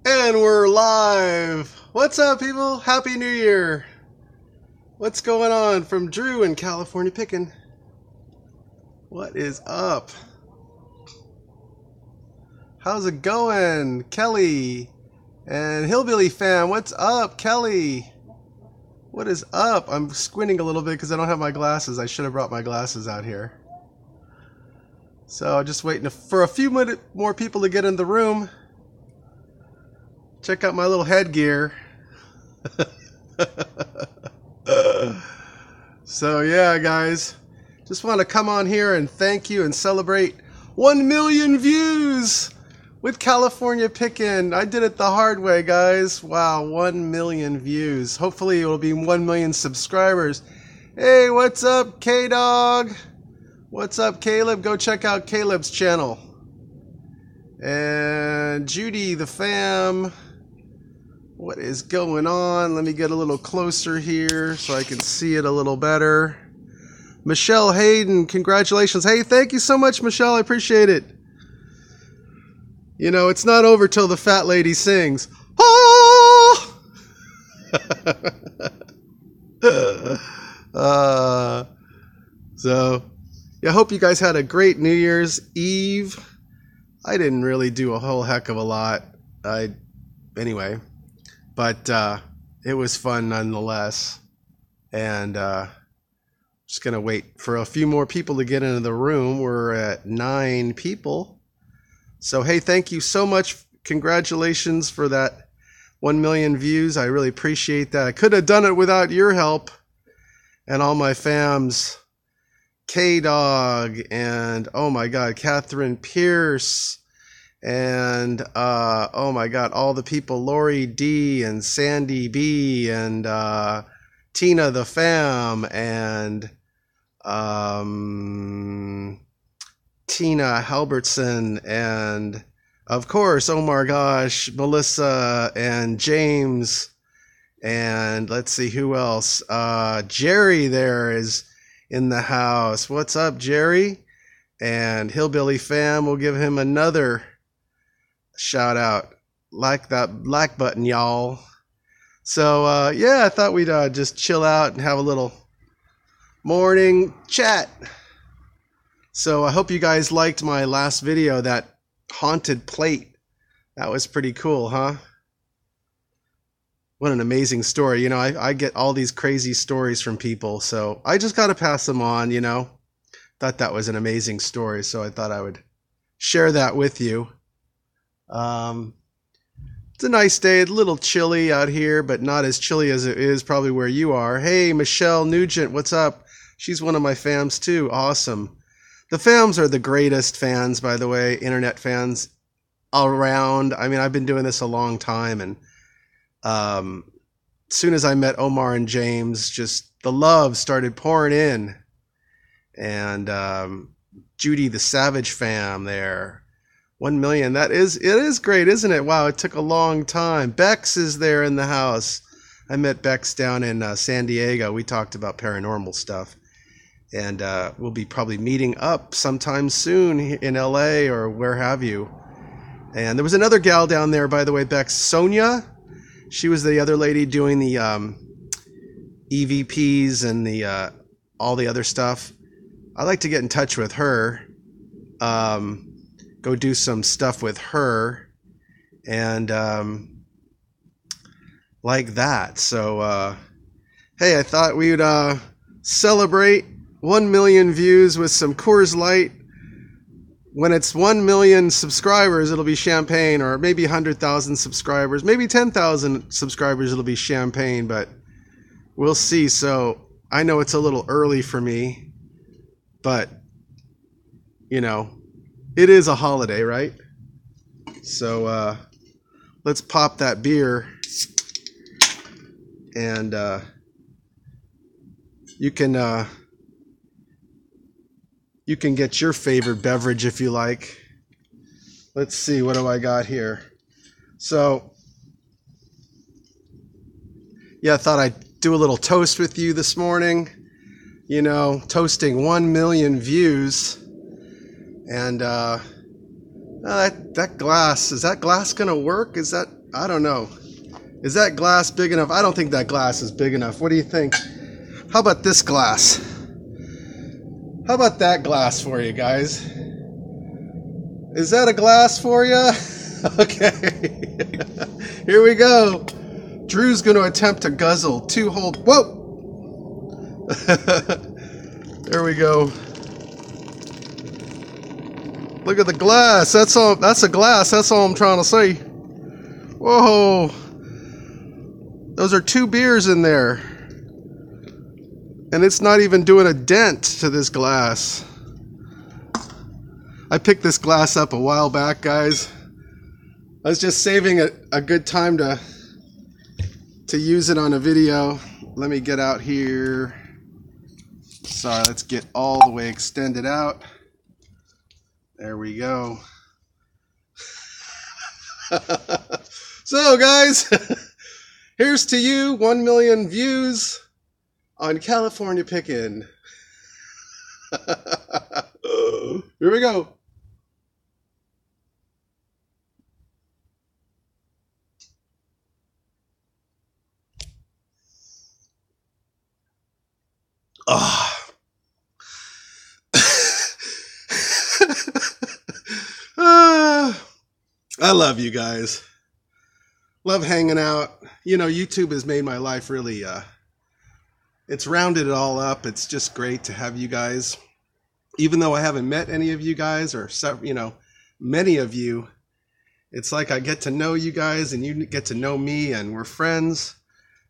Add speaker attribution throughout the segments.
Speaker 1: And we're live. What's up, people? Happy New Year. What's going on from Drew in California Pickin'? What is up? How's it going? Kelly and Hillbilly Fam, what's up, Kelly? What is up? I'm squinting a little bit because I don't have my glasses. I should have brought my glasses out here. So just waiting for a few more people to get in the room. Check out my little headgear. So yeah, guys, just want to come on here and thank you and celebrate 1 million views with California Pickin'. I did it the hard way, guys. Wow, 1 million views. Hopefully it will be 1 million subscribers. Hey, what's up, K-Dog? What's up, Caleb? Go check out Caleb's channel. And Judy, the fam. What is going on? Let me get a little closer here so I can see it a little better. Michelle Hayden, congratulations. Hey, thank you so much, Michelle. I appreciate it. You know, it's not over till the fat lady sings. Oh! So, yeah, I hope you guys had a great New Year's Eve. I didn't really do a whole heck of a lot. Anyway. But it was fun nonetheless. And just going to wait for a few more people to get into the room. We're at 9 people. So, hey, thank you so much. Congratulations for that 1 million views. I really appreciate that. I could have done it without your help and all my fams. K-Dog and, oh my God, Catherine Pierce. And, oh my God, all the people, Lori D and Sandy B and Tina the Fam and Tina Halbertson and, of course, oh my gosh, Melissa and James and let's see who else. Jerry there is in the house. What's up, Jerry? And Hillbilly Fam, we'll give him another shout out. Like that like button, y'all. So yeah, I thought we'd just chill out and have a little morning chat. So I hope you guys liked my last video, that haunted plate. That was pretty cool, huh? What an amazing story. You know, I get all these crazy stories from people, so I just got to pass them on, you know. Thought that was an amazing story, so I thought I would share that with you. It's a nice day, a little chilly out here, but not as chilly as it is probably where you are. Hey, Michelle Nugent, what's up? She's one of my fams too. Awesome. The fams are the greatest fans, by the way, internet fans all around. I mean, I've been doing this a long time, and as soon as I met Omar and James, just the love started pouring in. And Judy the Savage fam there. 1 million. It is great, isn't it? Wow, it took a long time. Bex is there in the house. I met Bex down in San Diego. We talked about paranormal stuff. And we'll be probably meeting up sometime soon in LA or where have you. And there was another gal down there, by the way, Bex. Sonia. She was the other lady doing the EVPs and the all the other stuff. I'd like to get in touch with her. Go do some stuff with her and like that. So hey, I thought we would celebrate 1 million views with some Coors Light. When it's 1 million subscribers, it'll be champagne, or maybe 100,000 subscribers, maybe 10,000 subscribers, it'll be champagne, but we'll see. So I know it's a little early for me, but you know, it is a holiday, right? So let's pop that beer, and you can get your favorite beverage if you like. Let's see, what do I got here? So yeah, I thought I'd do a little toast with you this morning. You know, toasting 1 million views. And That glass, is that glass gonna work? Is that, I don't know. Is that glass big enough? I don't think that glass is big enough. What do you think? How about this glass? How about that glass for you guys? Is that a glass for you? Okay. Here we go. Drew's going to attempt to guzzle 2 whole... Whoa! There we go. Look at the glass. That's all. That's a glass. That's all I'm trying to say. Whoa. Those are 2 beers in there. And it's not even doing a dent to this glass. I picked this glass up a while back, guys. I was just saving a good time to use it on a video. Let me get out here. Sorry, let's get all the way extended out. There we go. So, guys, here's to you, 1 million views on California Pickin'. Here we go. Oh. I love you guys. Love hanging out. You know, YouTube has made my life really, it's rounded it all up. It's just great to have you guys. Even though I haven't met any of you guys, or, you know, many of you, it's like I get to know you guys and you get to know me, and we're friends.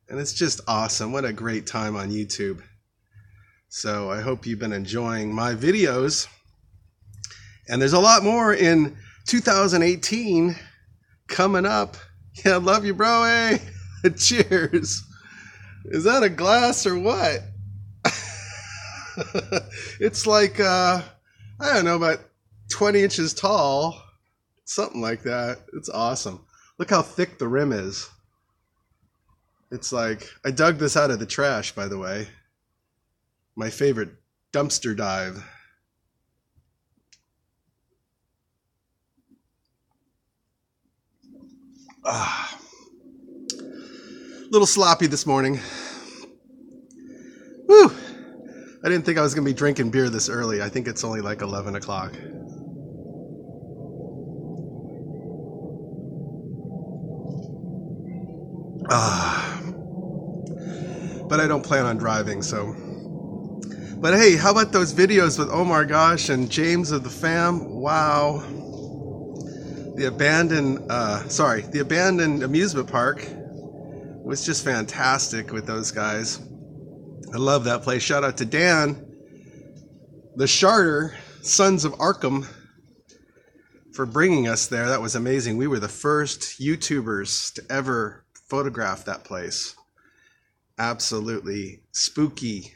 Speaker 1: And it's just awesome. What a great time on YouTube. So I hope you've been enjoying my videos. And there's a lot more in 2018 coming up. Yeah, love you, bro. Hey, cheers. Is that a glass or what? It's like, I don't know, about 20 inches tall. Something like that. It's awesome. Look how thick the rim is. It's like, I dug this out of the trash, by the way. My favorite dumpster dive. Little sloppy this morning. Woo! I didn't think I was going to be drinking beer this early. I think it's only like 11 o'clock. But I don't plan on driving, so. But hey, how about those videos with Omar Gosh and James of the Fam? Wow. The abandoned amusement park was just fantastic with those guys. I love that place. Shout out to Dan, the Charter, Sons of Arkham, for bringing us there. That was amazing. We were the first YouTubers to ever photograph that place. Absolutely spooky.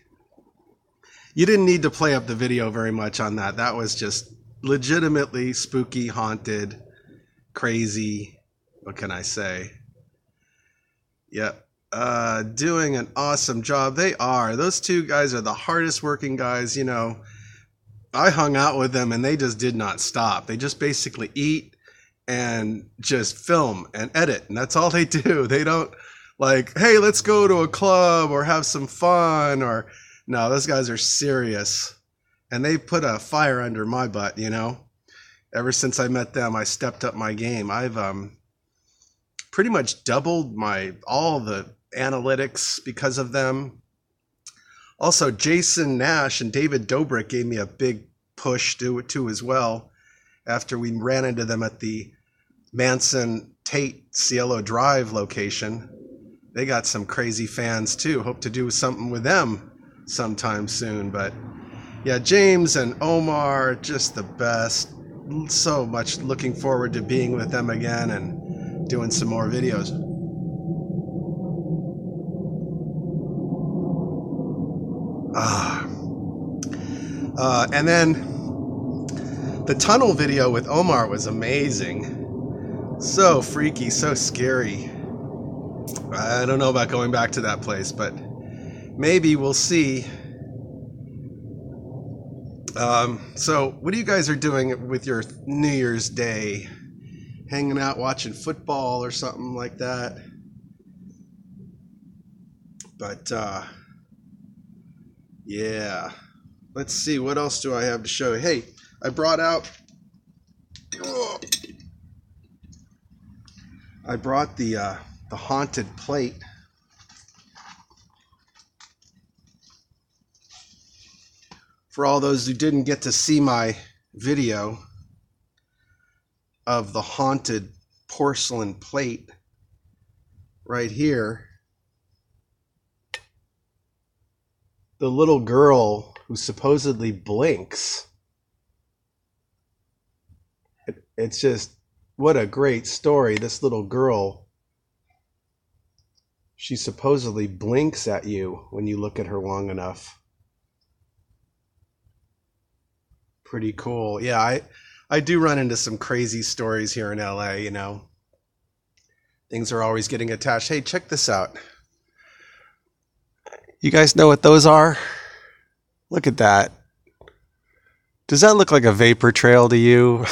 Speaker 1: You didn't need to play up the video very much on that. That was just legitimately spooky, haunted, crazy. What can I say? Yep. Doing an awesome job. They are. Those 2 guys are the hardest working guys. You know, I hung out with them and they just did not stop. They just basically eat and just film and edit. And that's all they do. They don't like, hey, let's go to a club or have some fun, or no, those guys are serious. And they put a fire under my butt, you know. Ever since I met them, I stepped up my game. I've pretty much doubled all the analytics because of them. Also, Jason Nash and David Dobrik gave me a big push too as well, after we ran into them at the Manson Tate Cielo Drive location. They got some crazy fans too. Hope to do something with them sometime soon. But yeah, James and Omar, just the best. So much looking forward to being with them again and doing some more videos. And then the tunnel video with Omar was amazing. So freaky, so scary. I don't know about going back to that place, but maybe we'll see. So what do you guys are doing with your New Year's Day? Hanging out watching football or something like that? But yeah, let's see, what else do I have to show you? Hey, I brought the haunted plate. For all those who didn't get to see my video of the haunted porcelain plate right here, the little girl who supposedly blinks. It's just, what a great story. This little girl, she supposedly blinks at you when you look at her long enough. Pretty cool. Yeah, I do run into some crazy stories here in LA, you know. Things are always getting attached. Hey, check this out. You guys know what those are? Look at that. Does that look like a vapor trail to you?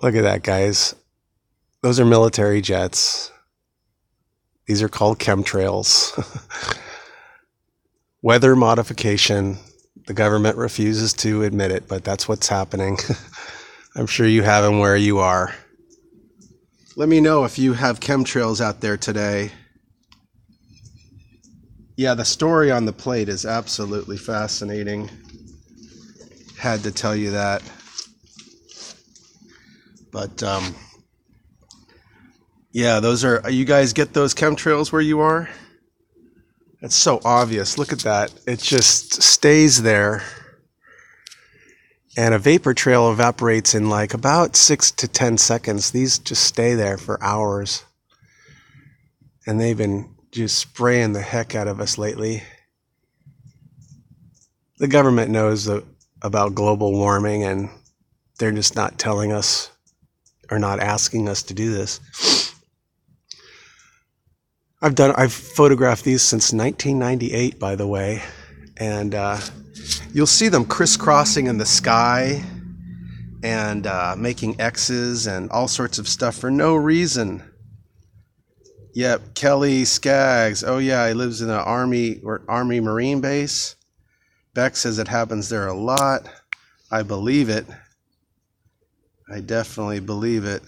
Speaker 1: Look at that, guys. Those are military jets. These are called chemtrails. Weather modification. The government refuses to admit it, but that's what's happening. I'm sure you have them where you are. Let me know if you have chemtrails out there today. Yeah, the story on the plate is absolutely fascinating. Had to tell you that. But yeah, those are, you guys get those chemtrails where you are? It's so obvious. Look at that. It just stays there. And a vapor trail evaporates in like about 6 to 10 seconds. These just stay there for hours. And they've been just spraying the heck out of us lately. The government knows about global warming, and they're just not telling us or not asking us to do this. I've photographed these since 1998, by the way, and you'll see them crisscrossing in the sky and making X's and all sorts of stuff for no reason. Yep, Kelly Skaggs. Oh yeah, he lives in an Army Marine base. Beck says it happens there a lot. I believe it. I definitely believe it.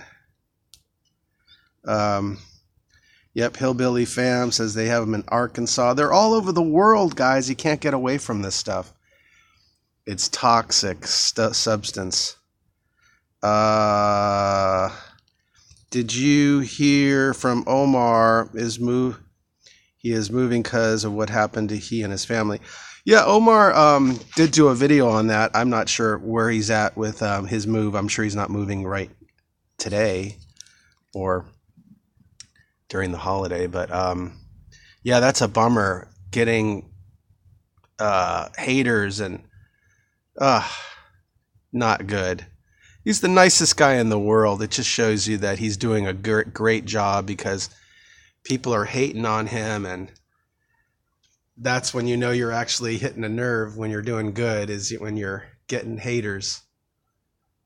Speaker 1: Yep, Hillbilly Fam says they have them in Arkansas. They're all over the world, guys. You can't get away from this stuff. It's toxic substance. Did you hear from Omar? He is moving because of what happened to he and his family. Yeah, Omar did do a video on that. I'm not sure where he's at with his move. I'm sure he's not moving right today or during the holiday, but yeah, that's a bummer, getting haters and not good. He's the nicest guy in the world. It just shows you that he's doing a great job, because people are hating on him, and that's when you know you're actually hitting a nerve when you're doing good, is when you're getting haters.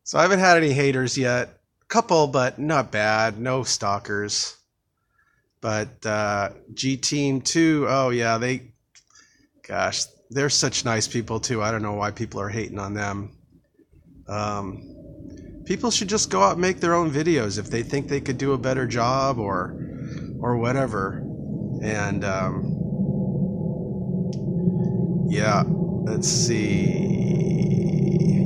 Speaker 1: So I haven't had any haters yet. A couple, but not bad. No stalkers. But G Team too, oh yeah, they're such nice people too. I don't know why people are hating on them. People should just go out and make their own videos if they think they could do a better job or whatever. And yeah, let's see.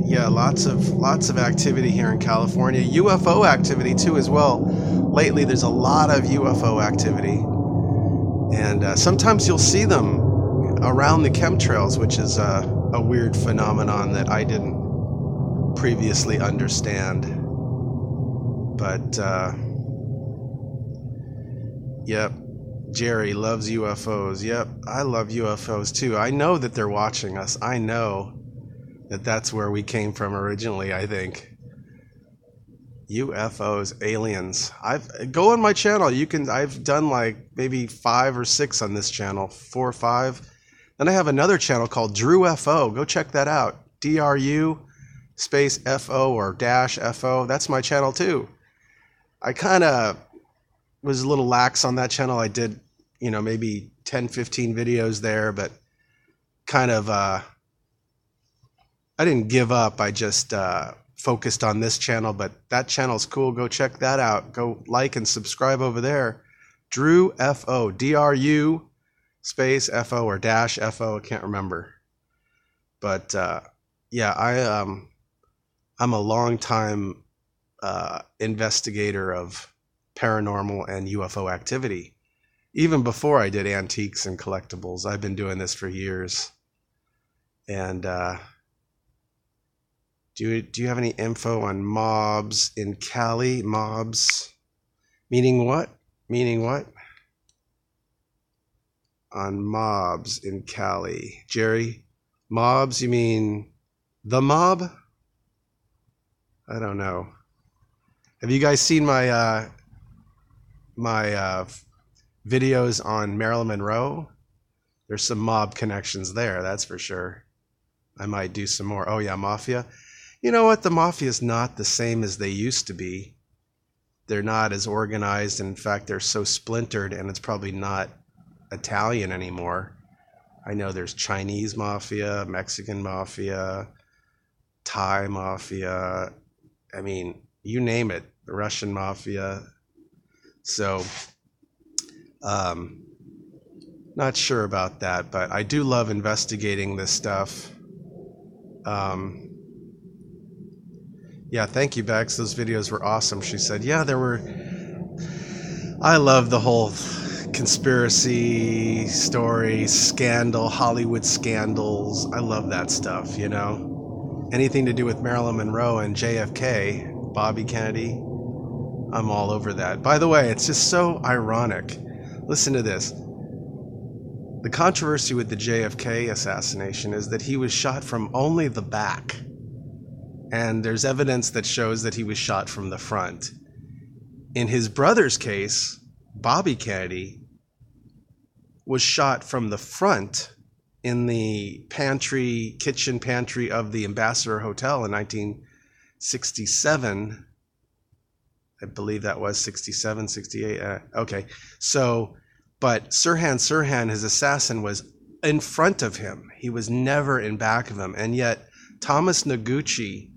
Speaker 1: Yeah, lots of activity here in California. UFO activity too as well. Lately, there's a lot of UFO activity, and sometimes you'll see them around the chemtrails, which is a weird phenomenon that I didn't previously understand. But yep, Jerry loves UFOs. Yep, I love UFOs too. I know that they're watching us. I know that that's where we came from originally, I think. UFOs, aliens. Go on my channel. I've done like maybe 5 or 6 on this channel, 4 or 5. Then I have another channel called Drew FO. Go check that out. DRU space FO or dash FO. That's my channel too. I kind of was a little lax on that channel. I did, maybe 10, 15 videos there, but kind of, I didn't give up. I just focused on this channel, but that channel's cool. Go check that out. Go like and subscribe over there. Drew FO, DRU space FO or dash FO. I can't remember. But yeah, I'm a long time investigator of paranormal and UFO activity. Even before I did antiques and collectibles, I've been doing this for years. And do you have any info on mobs in Cali? Mobs, meaning what? Meaning what? On mobs in Cali, Jerry. Mobs? You mean the mob? I don't know. Have you guys seen my videos on Marilyn Monroe? There's some mob connections there, that's for sure. I might do some more. Oh yeah, mafia. You know what? The mafia is not the same as they used to be. They're not as organized. In fact, they're so splintered, and it's probably not Italian anymore. I know there's Chinese mafia, Mexican mafia, Thai mafia. I mean, you name it. The Russian mafia. So, not sure about that, but I do love investigating this stuff. Yeah, thank you, Bex. Those videos were awesome. She said, yeah, I love the whole conspiracy story, scandal, Hollywood scandals. I love that stuff, Anything to do with Marilyn Monroe and JFK, Bobby Kennedy, I'm all over that. By the way, it's just so ironic. Listen to this. The controversy with the JFK assassination is that he was shot from only the back. And there's evidence that shows that he was shot from the front. In his brother's case, Bobby Kennedy was shot from the front in the kitchen pantry of the Ambassador Hotel in 1967. I believe that was 67, 68. Okay. So, but Sirhan, his assassin, was in front of him. He was never in back of him. And yet Thomas Noguchi,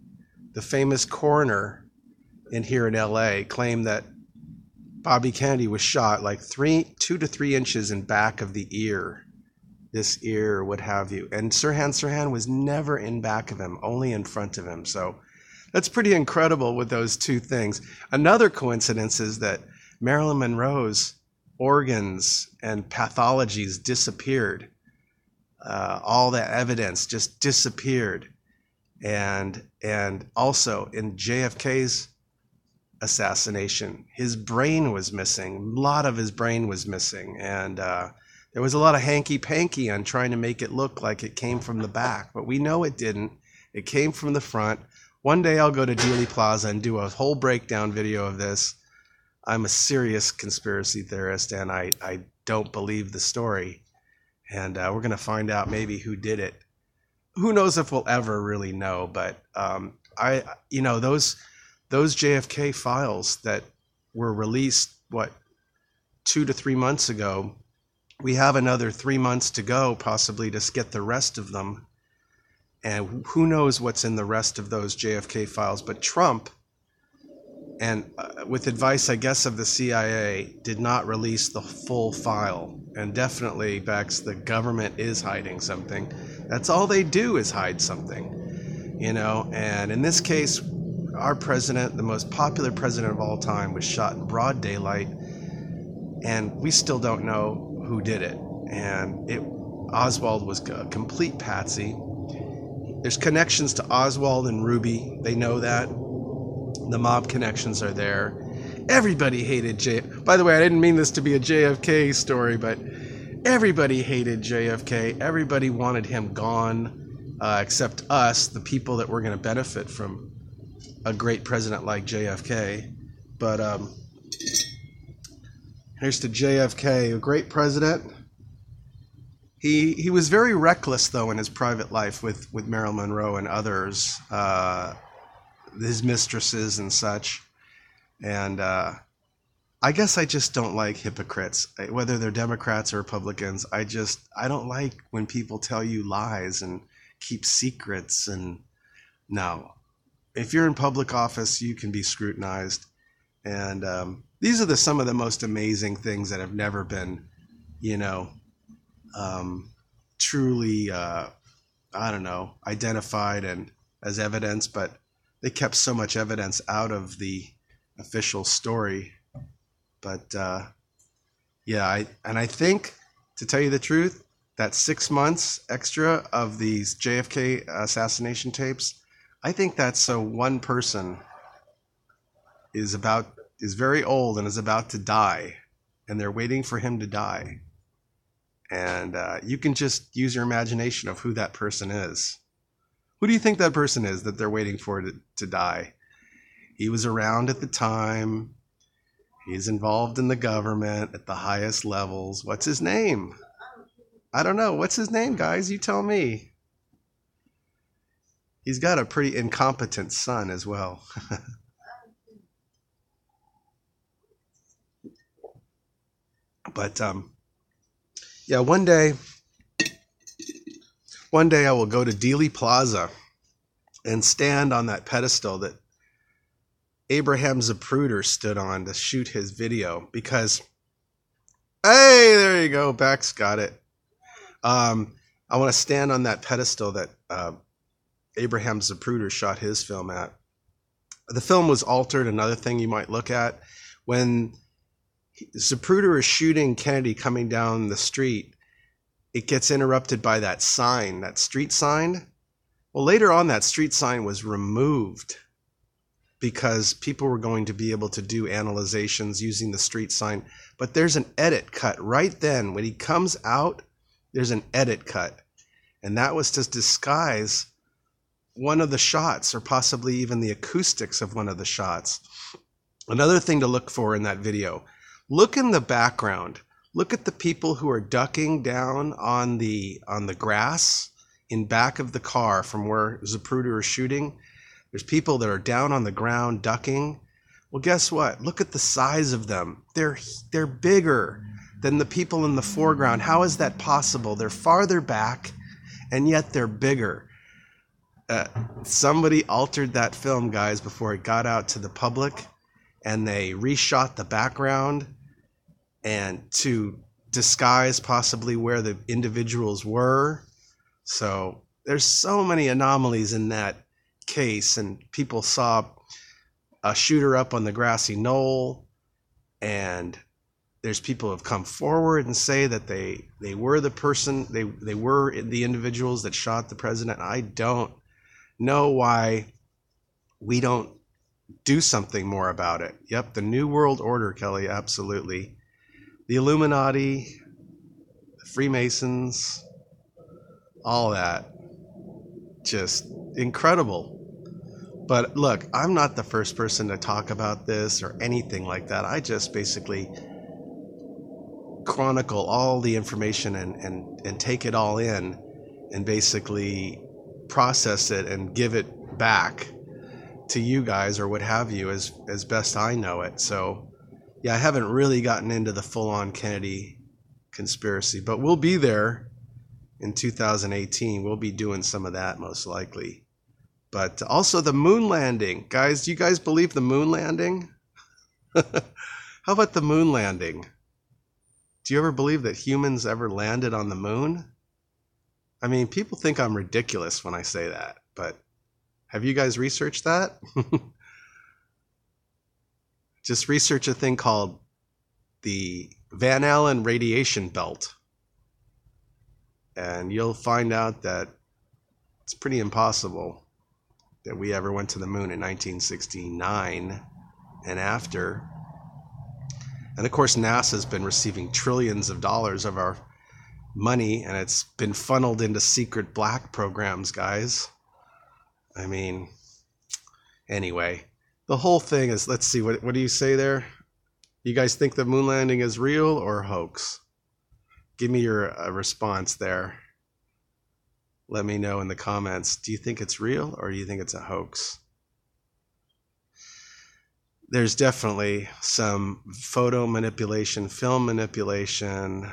Speaker 1: the famous coroner here in LA, claimed that Bobby Kennedy was shot like 2 to 3 inches in back of the ear. This ear, what have you. And Sirhan was never in back of him, only in front of him. So that's pretty incredible with those two things. Another coincidence is that Marilyn Monroe's organs and pathologies disappeared. All that evidence just disappeared. And also in JFK's assassination, his brain was missing. A lot of his brain was missing. And there was a lot of hanky-panky on trying to make it look like it came from the back. But we know it didn't. It came from the front. One day I'll go to Dealey Plaza and do a whole breakdown video of this. I'm a serious conspiracy theorist, and I don't believe the story. And we're going to find out maybe who did it. Who knows if we'll ever really know, but those JFK files that were released 2 to 3 months ago, we have another 3 months to go possibly to get the rest of them, and who knows what's in the rest of those JFK files. But Trump, and with advice I guess of the CIA, did not release the full file. And definitely, Bex, the government is hiding something. That's all they do is hide something, and in this case, our president, the most popular president of all time, was shot in broad daylight, and we still don't know who did it. And Oswald was a complete patsy. There's connections to Oswald and Ruby. They know that. The mob connections are there. Everybody hated By the way, I didn't mean this to be a JFK story, but everybody hated JFK. Everybody wanted him gone, except us, the people that were going to benefit from a great president like JFK. But here's to JFK, a great president. He was very reckless though in his private life with Marilyn Monroe and others, his mistresses and such. And I guess I just don't like hypocrites, whether they're Democrats or Republicans. I don't like when people tell you lies and keep secrets. And no, if you're in public office, you can be scrutinized. And these are some of the most amazing things that have never been, truly, identified and as evidence, but they kept so much evidence out of the official story. But I think, to tell you the truth, that 6 months extra of these JFK assassination tapes, I think that's so one person is very old and is about to die, and they're waiting for him to die. And you can just use your imagination of who that person is. Who do you think that person is that they're waiting for to die? He was around at the time. He's involved in the government at the highest levels. What's his name? I don't know. What's his name, guys? You tell me. He's got a pretty incompetent son as well. But one day I will go to Dealey Plaza and stand on that pedestal that Abraham Zapruder stood on to shoot his video, because, hey, there you go, Bex got it. I want to stand on that pedestal that Abraham Zapruder shot his film at. The film was altered. Another thing you might look at, when Zapruder is shooting Kennedy coming down the street, it gets interrupted by that sign, that street sign. Well, later on, that street sign was removed because people were going to be able to do analyzations using the street sign. But there's an edit cut right then. When he comes out, there's an edit cut. And that was to disguise one of the shots, or possibly even the acoustics of one of the shots. Another thing to look for in that video, look in the background. Look at the people who are ducking down on the grass in back of the car from where Zapruder is shooting. There's people that are down on the ground ducking. Well, guess what? Look at the size of them. They're bigger than the people in the foreground. How is that possible? They're farther back, and yet they're bigger. Somebody altered that film, guys, before it got out to the public, and they reshot the background and to disguise possibly where the individuals were. So there's so many anomalies in that case, and people saw a shooter up on the grassy knoll, and there's people who have come forward and say that they were the person, they were the individuals that shot the president. I don't know why we don't do something more about it. Yep, the New World Order, Kelly, absolutely. The Illuminati, the Freemasons, all that. Just incredible. But look, I'm not the first person to talk about this or anything like that. I just basically chronicle all the information and take it all in and basically process it and give it back to you guys or what have you as best I know it. So yeah, I haven't really gotten into the full-on Kennedy conspiracy, but we'll be there in 2018. We'll be doing some of that most likely. But also the moon landing. Guys, do you guys believe the moon landing? How about the moon landing? Do you ever believe that humans ever landed on the moon? I mean, people think I'm ridiculous when I say that, but have you guys researched that? Just research a thing called the Van Allen radiation belt, and you'll find out that it's pretty impossible that we ever went to the moon in 1969 and after. And of course, NASA's been receiving trillions of dollars of our money, and it's been funneled into secret black programs, guys. I mean, anyway, the whole thing is, let's see, what do you say there? You guys think the moon landing is real or hoax? Give me your response there. Let me know in the comments. Do you think it's real or do you think it's a hoax? There's definitely some photo manipulation, film manipulation.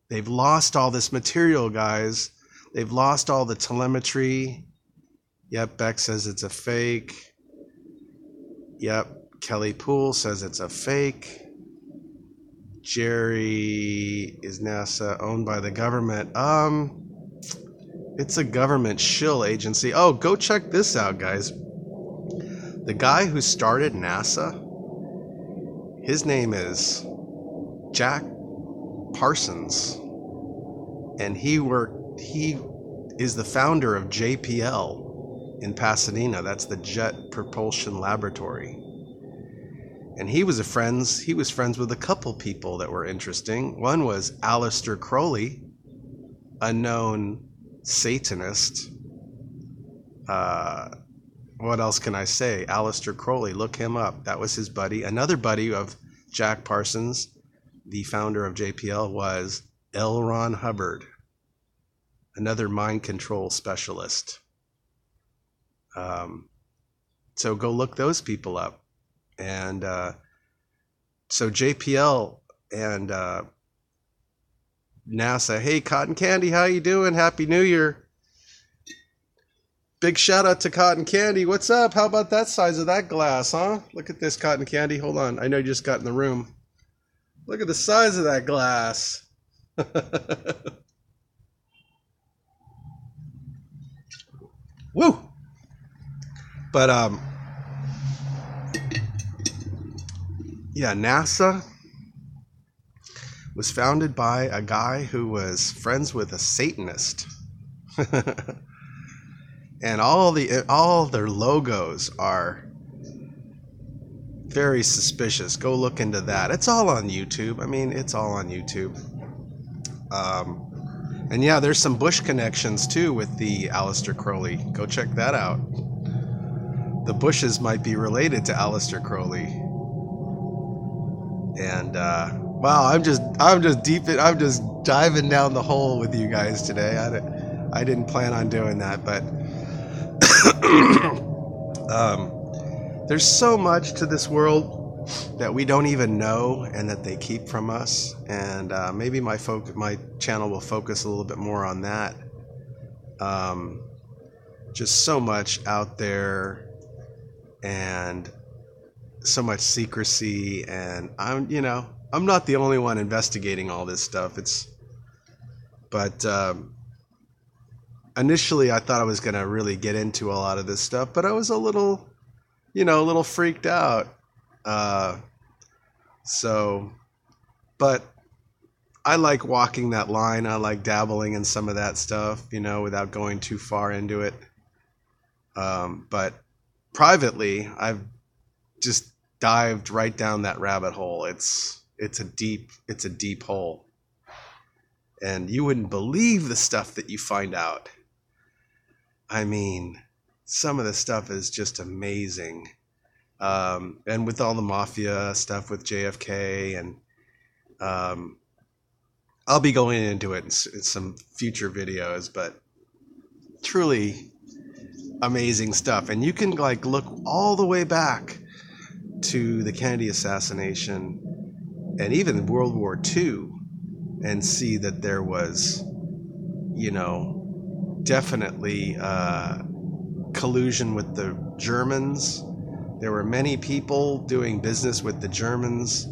Speaker 1: They've lost all this material, guys. They've lost all the telemetry. Yep, Beck says it's a fake. Yep, Kelly Poole says it's a fake. Jerry, is NASA owned by the government? It's a government shill agency. Oh, go check this out, guys. The guy who started NASA, his name is Jack Parsons, and he is the founder of JPL in Pasadena. That's the Jet Propulsion Laboratory. And he was friends with a couple people that were interesting. One was Aleister Crowley, a known Satanist. What else can I say? Aleister Crowley, look him up. That was his buddy. Another buddy of Jack Parsons, the founder of JPL, was L. Ron Hubbard, another mind control specialist. So go look those people up. And so JPL and NASA, hey, Cotton Candy, how you doing? Happy New Year. Big shout out to Cotton Candy. What's up? How about that size of that glass, huh? Look at this, Cotton Candy. Hold on. I know you just got in the room. Look at the size of that glass. Woo! But, yeah, NASA was founded by a guy who was friends with a Satanist. And all their logos are very suspicious. Go look into that. It's all on YouTube. I mean, it's all on YouTube. And yeah, there's some Bush connections too with the Aleister Crowley. Go check that out. The Bushes might be related to Aleister Crowley. And wow, I'm just diving down the hole with you guys today. I didn't plan on doing that, but there's so much to this world that we don't even know and that they keep from us. And maybe my channel will focus a little bit more on that. Just so much out there and so much secrecy, and I'm not the only one investigating all this stuff. But initially I thought I was going to really get into a lot of this stuff, but I was a little freaked out. But I like walking that line. I like dabbling in some of that stuff, without going too far into it. But privately, I've just dived right down that rabbit hole. It's a deep hole, and you wouldn't believe the stuff that you find out. I mean, some of the stuff is just amazing. And with all the mafia stuff with JFK, and I'll be going into it in some future videos, but truly amazing stuff. And you can look all the way back to the Kennedy assassination and even World War II and see that there was, definitely collusion with the Germans. There were many people doing business with the Germans,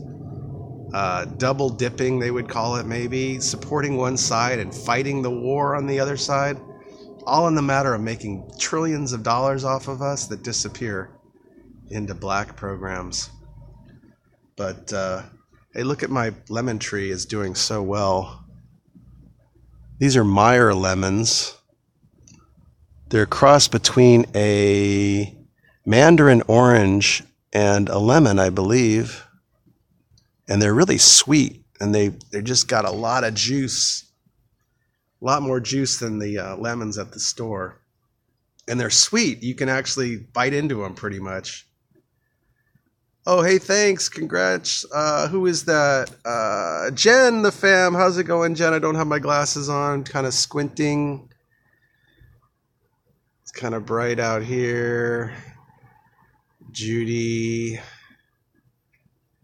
Speaker 1: double dipping, they would call it, maybe supporting one side and fighting the war on the other side, all in the matter of making trillions of dollars off of us that disappear into black programs. But hey, look at my lemon tree is doing so well. These are Meyer lemons. They're a cross between a mandarin orange and a lemon, I believe. And they're really sweet, and they just got a lot of juice, a lot more juice than the lemons at the store. And they're sweet. You can actually bite into them pretty much. Oh, hey, thanks. Congrats. Who is that? Jen, the fam. How's it going, Jen? I don't have my glasses on. Kind of squinting. It's kind of bright out here. Judy.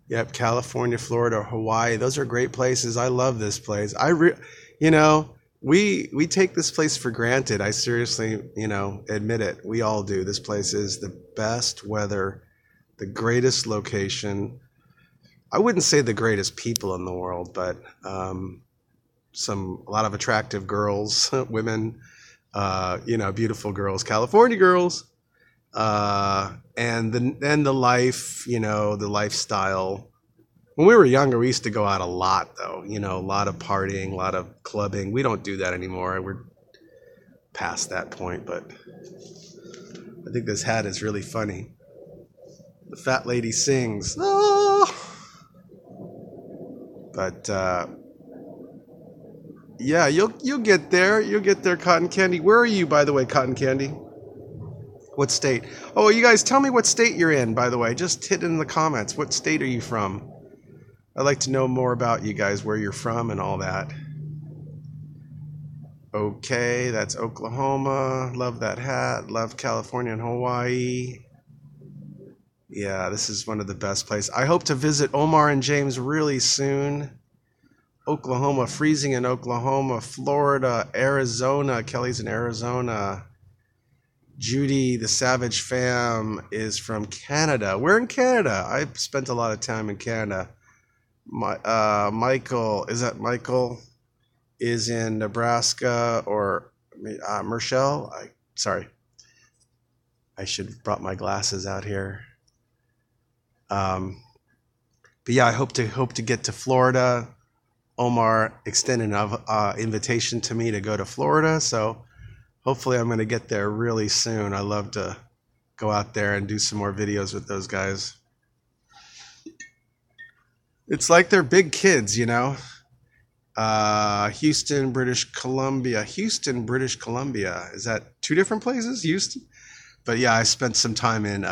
Speaker 1: Yep, California, Florida, Hawaii. Those are great places. I love this place. You know, we take this place for granted. I seriously, admit it. We all do. This place is the best weather, the greatest location. I wouldn't say the greatest people in the world, but a lot of attractive girls, women, beautiful girls, California girls, and the life, the lifestyle. When we were younger, we used to go out a lot, though. A lot of partying, a lot of clubbing. We don't do that anymore. We're past that point, but I think this hat is really funny. The fat lady sings. Oh! But yeah, you'll get there. You'll get there, Cotton Candy. Where are you, by the way, Cotton Candy? What state? Oh, you guys, tell me what state you're in, by the way. Just hit in the comments. What state are you from? I'd like to know more about you guys, where you're from and all that. Okay, that's Oklahoma. Love that hat. Love California and Hawaii. Yeah, this is one of the best places. I hope to visit Omar and James really soon. Oklahoma, freezing in Oklahoma. Florida, Arizona. Kelly's in Arizona. Judy, the Savage Fam, is from Canada. We're in Canada. I've spent a lot of time in Canada. Michael is in Nebraska, or Michelle. Sorry. I should have brought my glasses out here. But yeah, I hope to get to Florida. Omar extended an invitation to me to go to Florida, so hopefully I'm going to get there really soon. I love to go out there and do some more videos with those guys. It's like they're big kids, Houston, British Columbia. Houston, British Columbia. Is that two different places? Houston? But yeah, I spent some time in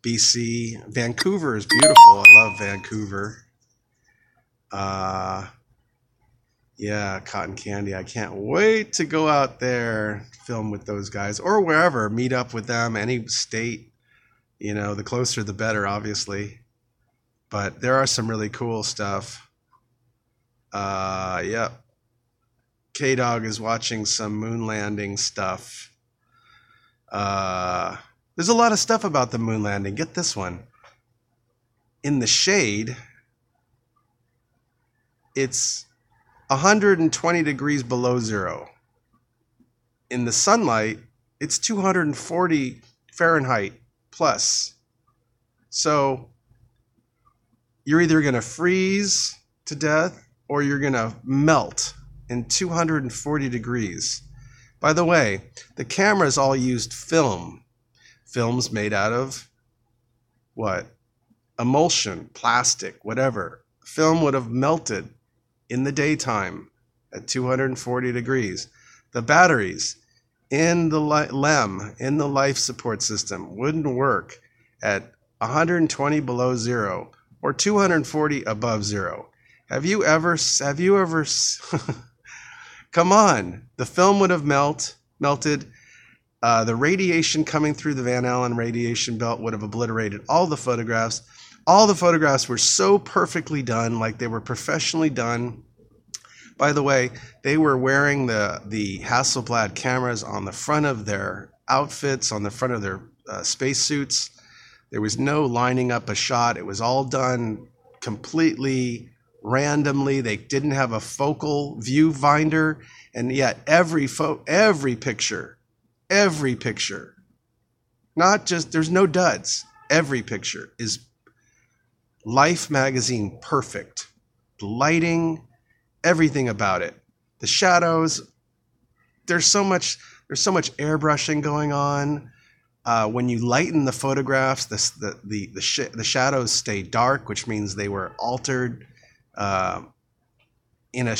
Speaker 1: BC. Vancouver is beautiful. I love Vancouver. Yeah, Cotton Candy. I can't wait to go out there, film with those guys, or wherever, meet up with them, any state. The closer the better, obviously. But there are some really cool stuff. Yep. K-Dog is watching some moon landing stuff. There's a lot of stuff about the moon landing. Get this one. In the shade, it's 120 degrees below zero. In the sunlight, it's 240 Fahrenheit plus. So you're either going to freeze to death or you're going to melt in 240 degrees. By the way, the cameras all used film. Films made out of what? Emulsion, plastic, whatever. Film would have melted in the daytime at 240 degrees. The batteries in the LEM, in the life support system, wouldn't work at 120 below zero or 240 above zero. Have you ever come on, the film would have melted. The radiation coming through the Van Allen radiation belt would have obliterated all the photographs. All the photographs were so perfectly done, like they were professionally done. By the way, they were wearing the Hasselblad cameras on the front of their outfits, on the front of their spacesuits. There was no lining up a shot. It was all done completely randomly. They didn't have a focal view finder, and yet every picture, not just, there's no duds. Every picture is Life magazine perfect. The lighting, everything about it. The shadows, there's so much airbrushing going on. When you lighten the photographs, the shadows stay dark, which means they were altered in a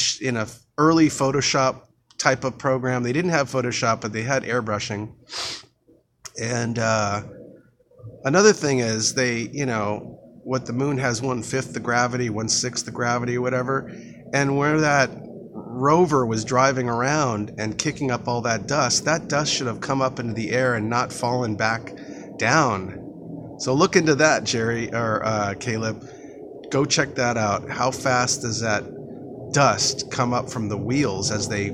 Speaker 1: early Photoshop type of program. They didn't have Photoshop, but they had airbrushing. And another thing is they what the moon has 1/5 the gravity, 1/6 the gravity, whatever. And where that rover was driving around and kicking up all that dust should have come up into the air and not fallen back down. So look into that, Jerry or Caleb. Go check that out. How fast does that dust come up from the wheels as they,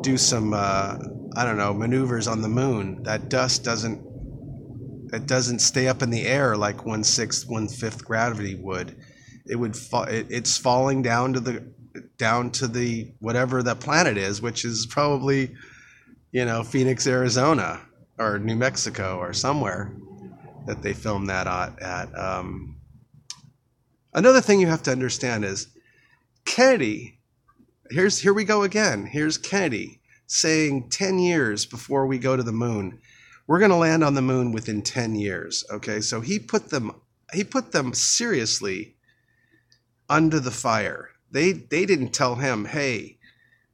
Speaker 1: do some, maneuvers on the moon? That dust doesn't stay up in the air like 1/6, 1/5 gravity would. It would it's falling down to the whatever that planet is, which is probably, Phoenix, Arizona, or New Mexico, or somewhere that they filmed that at. Another thing you have to understand is Kennedy. Here we go again. Here's Kennedy saying 10 years before we go to the moon, we're going to land on the moon within 10 years. Okay, so he put them seriously under the fire. They didn't tell him, hey,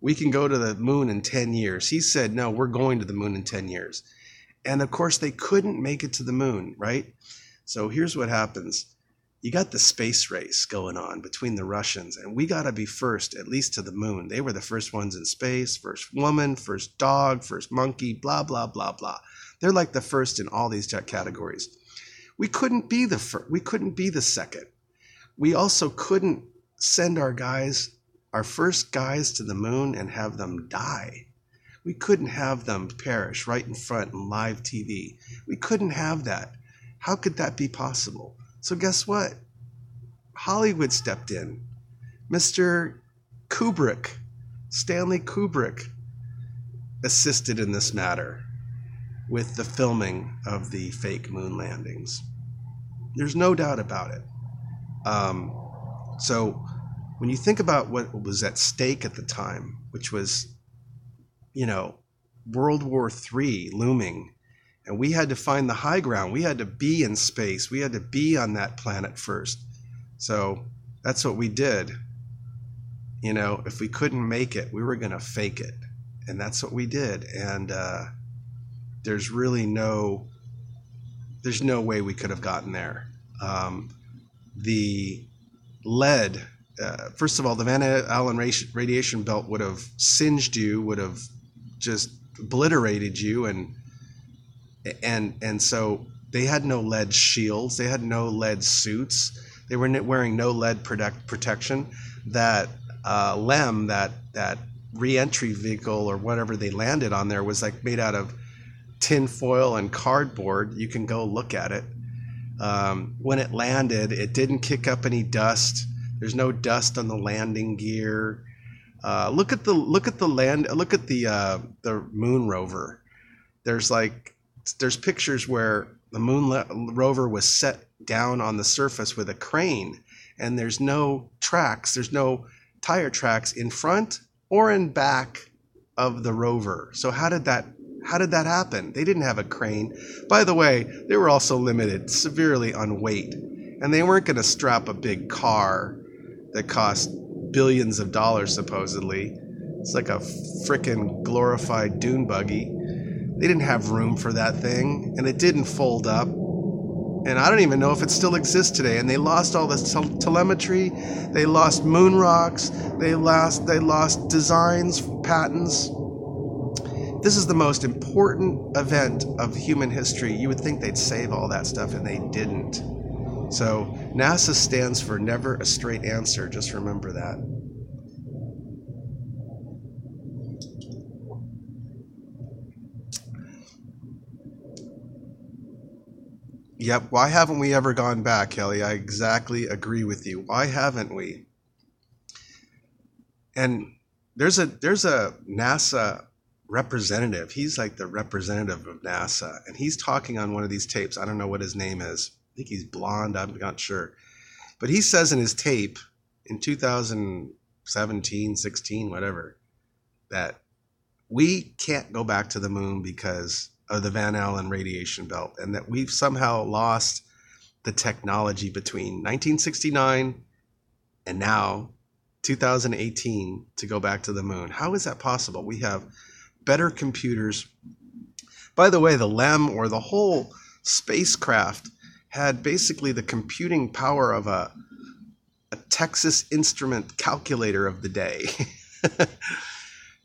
Speaker 1: we can go to the moon in 10 years. He said, no, we're going to the moon in 10 years. And of course, they couldn't make it to the moon, right? So here's what happens. You got the space race going on between the Russians, and we got to be first, at least to the moon. They were the first ones in space, first woman, first dog, first monkey, blah, blah, blah, blah. They're like the first in all these categories. We couldn't be the first. We couldn't be the second. We also couldn't send our first guys to the moon and have them die. We couldn't have them perish right in front in live TV. We couldn't have that. How could that be possible? So guess what? Hollywood stepped in. Mr. Kubrick, Stanley Kubrick, assisted in this matter with the filming of the fake moon landings. There's no doubt about it. So when you think about what was at stake at the time, which was, World War III looming, and we had to find the high ground. We had to be in space. We had to be on that planet first. So that's what we did. If we couldn't make it, we were going to fake it. And that's what we did. And there's no way we could have gotten there. The lead, first of all, the Van Allen radiation belt would have singed you, would have just obliterated you, and so they had no lead shields, they had no lead suits, they were wearing no lead protection. That LEM, that re-entry vehicle or whatever they landed on there, was like made out of tin foil and cardboard. You can go look at it. When it landed, it didn't kick up any dust. There's no dust on the landing gear. Look at the moon rover. There's pictures where the moon rover was set down on the surface with a crane, and there's no tracks. There's no tire tracks in front or in back of the rover. So how did that happen? They didn't have a crane. By the way, they were also limited severely on weight, and they weren't going to strap a big car that cost billions of dollars supposedly. It's like a frickin' glorified dune buggy. They didn't have room for that thing, and it didn't fold up. And I don't even know if it still exists today. And they lost all this telemetry. They lost moon rocks. They lost designs, patents. This is the most important event of human history. You would think they'd save all that stuff, and they didn't. So NASA stands for never a straight answer. Just remember that. Yep. Why haven't we ever gone back, Kelly? I exactly agree with you. Why haven't we? And there's a NASA representative. He's like the representative of NASA, and he's talking on one of these tapes. I don't know what his name is. I think he's blonde. I'm not sure. But he says in his tape in 2017, 16, whatever, that we can't go back to the moon because of the Van Allen radiation belt, and that we've somehow lost the technology between 1969 and now 2018 to go back to the moon. How is that possible? We have better computers. By the way, the LEM, or the whole spacecraft, had basically the computing power of a Texas Instrument calculator of the day.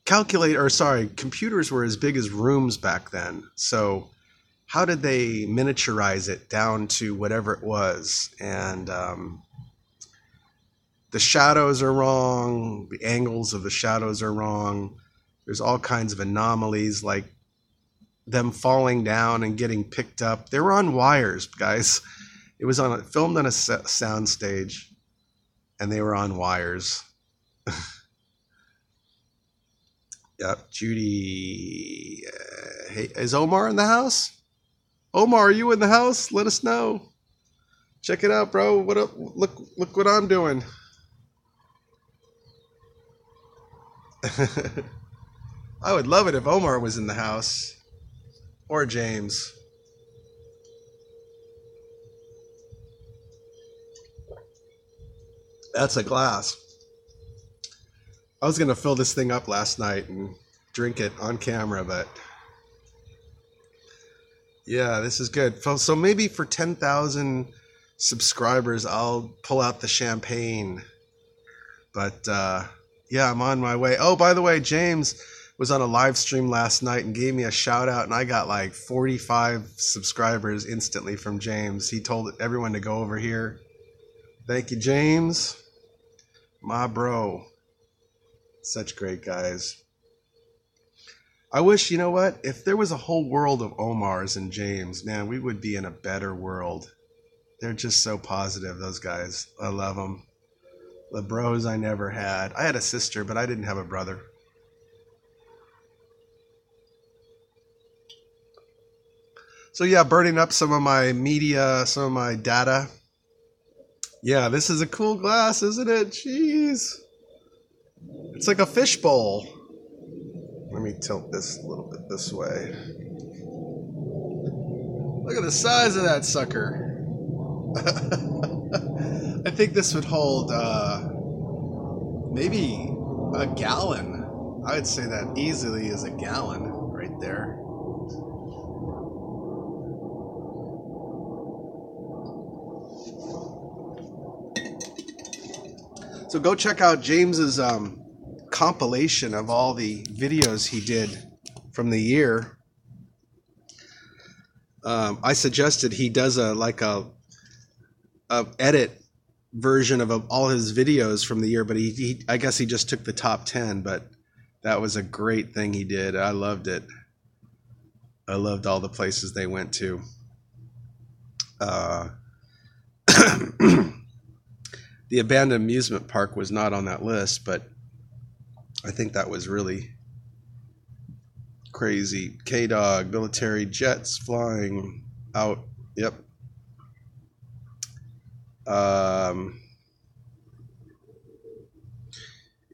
Speaker 1: Computers were as big as rooms back then. So how did they miniaturize it down to whatever it was? And the shadows are wrong. The angles of the shadows are wrong. There's all kinds of anomalies, like them falling down and getting picked up. They were on wires, guys. It was filmed on a sound stage, and they were on wires. Yep, Judy. Hey, is Omar in the house? Omar, are you in the house? Let us know. Check it out, bro. What up? Look what I'm doing. I would love it if Omar was in the house. Or James. That's a glass. I was going to fill this thing up last night and drink it on camera, but yeah, this is good. So maybe for 10,000 subscribers, I'll pull out the champagne. But yeah, I'm on my way. Oh, by the way, James was on a live stream last night and gave me a shout out, and I got like 45 subscribers instantly from James. He told everyone to go over here. Thank you, James. My bro. Such great guys. I wish, you know what? If there was a whole world of Omars and James, man, we would be in a better world. They're just so positive, those guys. I love them. The bros I never had. I had a sister, but I didn't have a brother. So yeah, burning up some of my media, some of my data. Yeah, this is a cool glass, isn't it? Jeez. It's like a fishbowl. Let me tilt this a little bit this way. Look at the size of that sucker. I think this would hold maybe a gallon. I would say that easily is a gallon right there. So go check out James's compilation of all the videos he did from the year. I suggested he does a edit version of all his videos from the year, but I guess he just took the top 10, but that was a great thing he did. I loved it. I loved all the places they went to. The abandoned amusement park was not on that list, but I think that was really crazy. K-Dog, military jets flying out. Yep.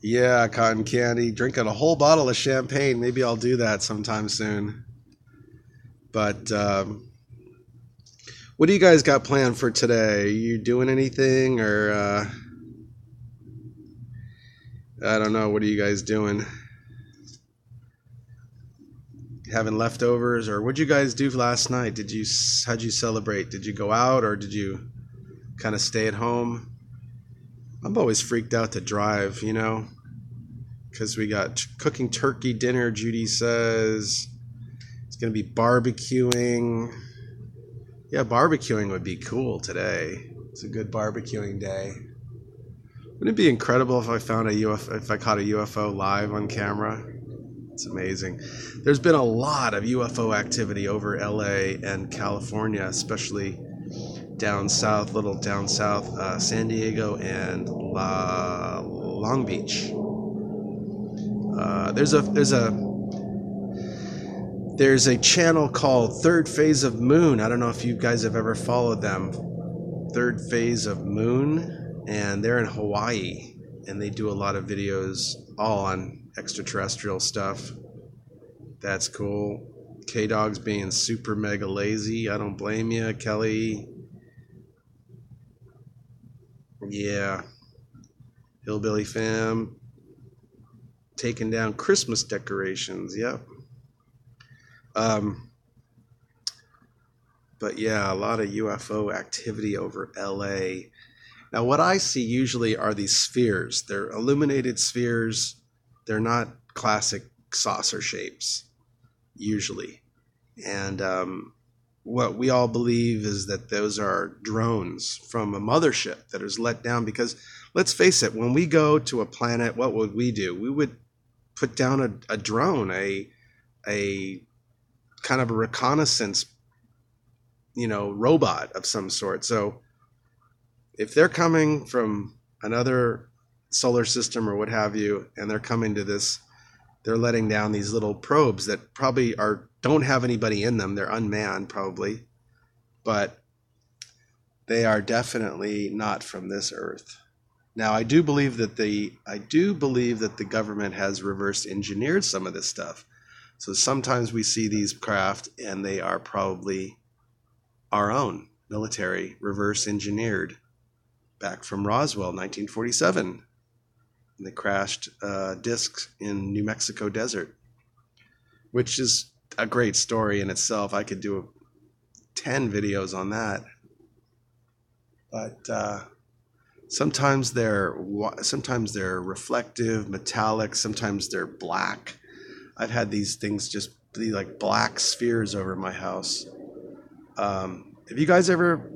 Speaker 1: Yeah, cotton candy. Drinking a whole bottle of champagne. Maybe I'll do that sometime soon. But what do you guys got planned for today? Are you doing anything, or I don't know. What are you guys doing? Having leftovers, or what'd you guys do last night? How'd you celebrate? Did you go out, or did you kind of stay at home? I'm always freaked out to drive, because we got cooking turkey dinner. Judy says it's gonna be barbecuing. Yeah, barbecuing would be cool today. It's a good barbecuing day. Wouldn't it be incredible if I found if I caught a UFO live on camera? It's amazing. There's been a lot of UFO activity over LA and California, especially down south, San Diego and Long Beach. There's a channel called Third Phase of Moon. I don't know if you guys have ever followed them. Third Phase of Moon, and they're in Hawaii, and they do a lot of videos all on extraterrestrial stuff. That's cool. K-Dog's being super mega lazy. I don't blame you, Kelly. Yeah. Hillbilly fam. Taking down Christmas decorations. Yep. But yeah, a lot of UFO activity over LA. Now, what I see usually are these spheres. They're illuminated spheres. They're not classic saucer shapes, usually. And what we all believe is that those are drones from a mothership that is let down. Because let's face it, when we go to a planet, what would we do? We would put down a drone, a kind of a reconnaissance, robot of some sort. So if they're coming from another solar system or what have you, and they're coming to this, they're letting down these little probes that probably don't have anybody in them. They're unmanned probably, but they are definitely not from this earth. Now, I do believe that the government has reverse engineered some of this stuff. So sometimes we see these craft and they are probably our own military reverse engineered back from Roswell, 1947. And they crashed discs in New Mexico desert, which is a great story in itself. I could do 10 videos on that. But sometimes they're reflective, metallic. Sometimes they're black. I've had these things just be like black spheres over my house. Have you guys ever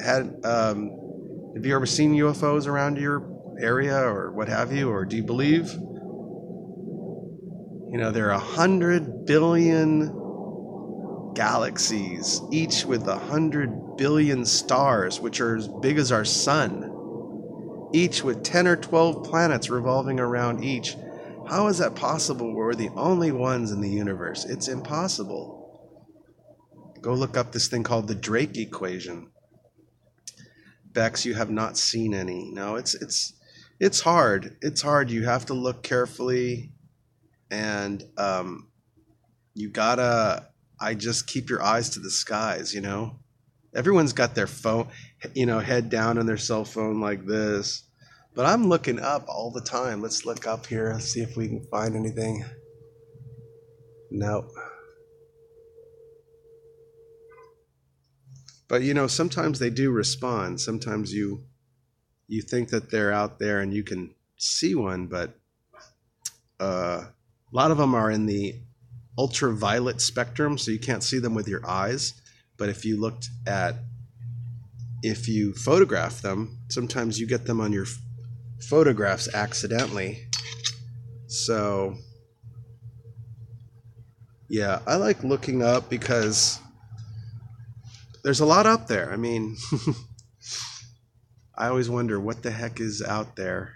Speaker 1: had? Have you ever seen UFOs around your area or what have you? Or do you believe? There are 100 billion galaxies, each with 100 billion stars, which are as big as our sun, each with 10 or 12 planets revolving around each. How is that possible? We're the only ones in the universe. It's impossible. Go look up this thing called the Drake equation. Bex, you have not seen any. No, it's hard. It's hard. You have to look carefully, and I just keep your eyes to the skies. Everyone's got their phone, head down on their cell phone like this. But I'm looking up all the time. Let's look up here. Let's see if we can find anything. No. But sometimes they do respond. Sometimes you think that they're out there and you can see one, but a lot of them are in the ultraviolet spectrum, so you can't see them with your eyes. But if you photograph them, sometimes you get them on your photographs accidentally. So yeah, I like looking up because there's a lot up there. I mean, I always wonder what the heck is out there.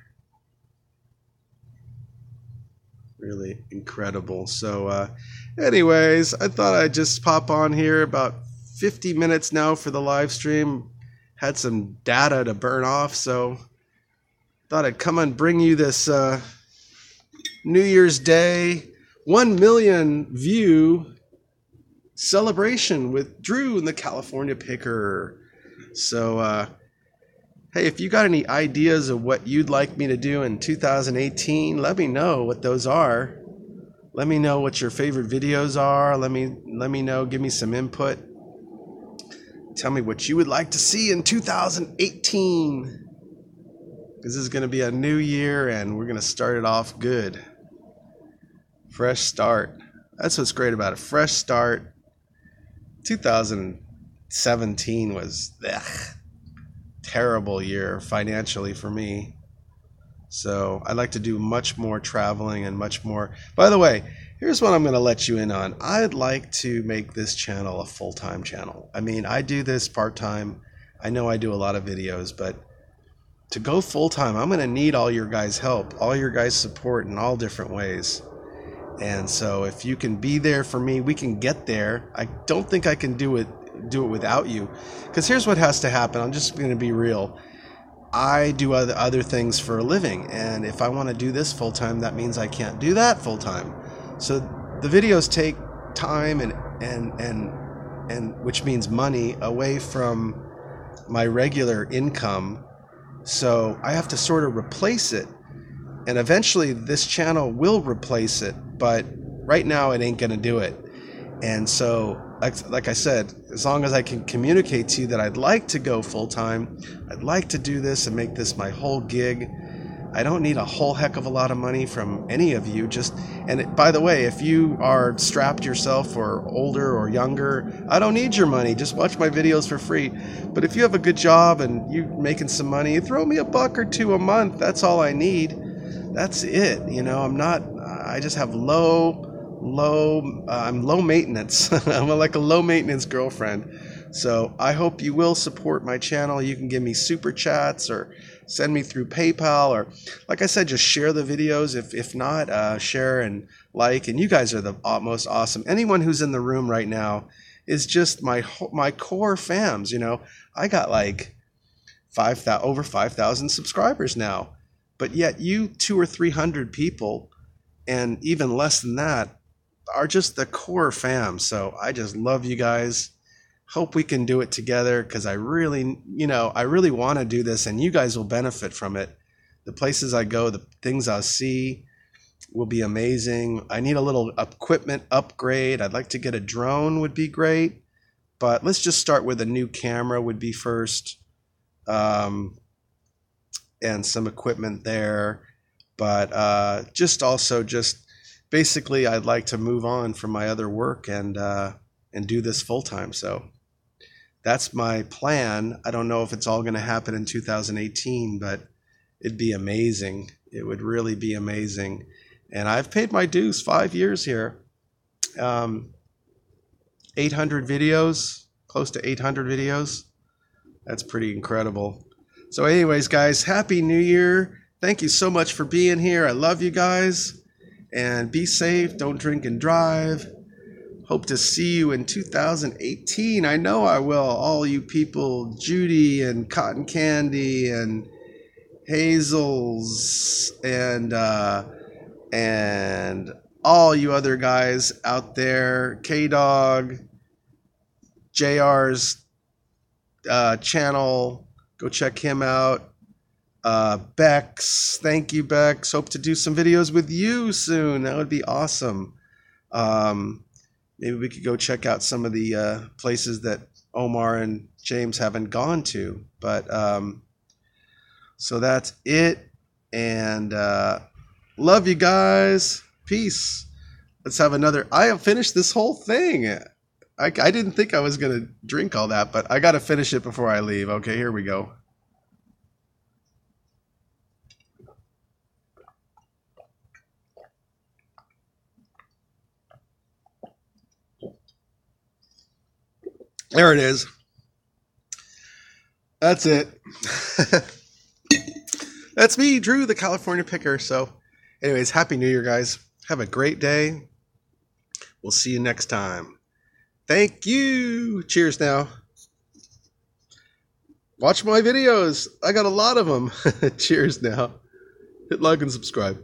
Speaker 1: Really incredible. So anyways, I thought I'd just pop on here. About 50 minutes now for the live stream. Had some data to burn off, so thought I'd come and bring you this New Year's Day 1 million view celebration with Drew and the California Picker. So hey, if you got any ideas of what you'd like me to do in 2018, let me know what those are. Let me know what your favorite videos are. Let me know, give me some input. Tell me what you would like to see in 2018. Because this is going to be a new year and we're going to start it off good. Fresh start. That's what's great about it. Fresh start. 2017 was terrible year financially for me. So I'd like to do much more traveling and much more. By the way, here's what I'm going to let you in on. I'd like to make this channel a full-time channel. I mean, I do this part-time. I know I do a lot of videos, but to go full-time, I'm going to need all your guys' help, all your guys' support in all different ways. And so if you can be there for me, we can get there. I don't think I can do it without you. Because here's what has to happen. I'm just going to be real. I do other things for a living. And if I want to do this full-time, that means I can't do that full-time. So the videos take time and which means money away from my regular income. So I have to sort of replace it. And eventually this channel will replace it. But right now it ain't going to do it. And so like I said, as long as I can communicate to you that I'd like to go full time, I'd like to do this and make this my whole gig. I don't need a whole heck of a lot of money from any of you. By the way, if you are strapped yourself or older or younger, I don't need your money. Just watch my videos for free. But if you have a good job and you're making some money, throw me $1 or $2 a month. That's all I need. That's it. I just have I'm low maintenance. I'm like a low maintenance girlfriend. So I hope you will support my channel. You can give me super chats or send me through PayPal, or like I said, just share the videos. If not, share and like. And you guys are the most awesome. Anyone who's in the room right now is just my core fams. I got like over 5,000 subscribers now, but yet you 200 or 300 people, and even less than that, are just the core fam. So I just love you guys. Hope we can do it together, because I really want to do this, and you guys will benefit from it. The places I go, the things I'll see will be amazing. I need a little equipment upgrade. I'd like to get a drone, would be great, but let's just start with a new camera would be first, and some equipment there. But just basically, I'd like to move on from my other work and do this full time. So that's my plan. I don't know if it's all going to happen in 2018, but it'd be amazing. It would really be amazing. And I've paid my dues, 5 years here. 800 videos, close to 800 videos. That's pretty incredible. So anyways, guys, Happy New Year. Thank you so much for being here. I love you guys. And be safe. Don't drink and drive. Hope to see you in 2018. I know I will. All you people, Judy and Cotton Candy and Hazel's and all you other guys out there. K-Dog, JR's channel. Go check him out. Bex, thank you, Bex. Hope to do some videos with you soon. That would be awesome. Maybe we could go check out some of the places that Omar and James haven't gone to. But so that's it. And love you guys. Peace. Let's have another. I have finished this whole thing. I didn't think I was going to drink all that, but I got to finish it before I leave. Okay, here we go. There it is. That's it. That's me, Drew, the California Picker. So anyways, Happy New Year, guys. Have a great day. We'll see you next time. Thank you. Cheers now. Watch my videos. I got a lot of them. Cheers now. Hit like and subscribe.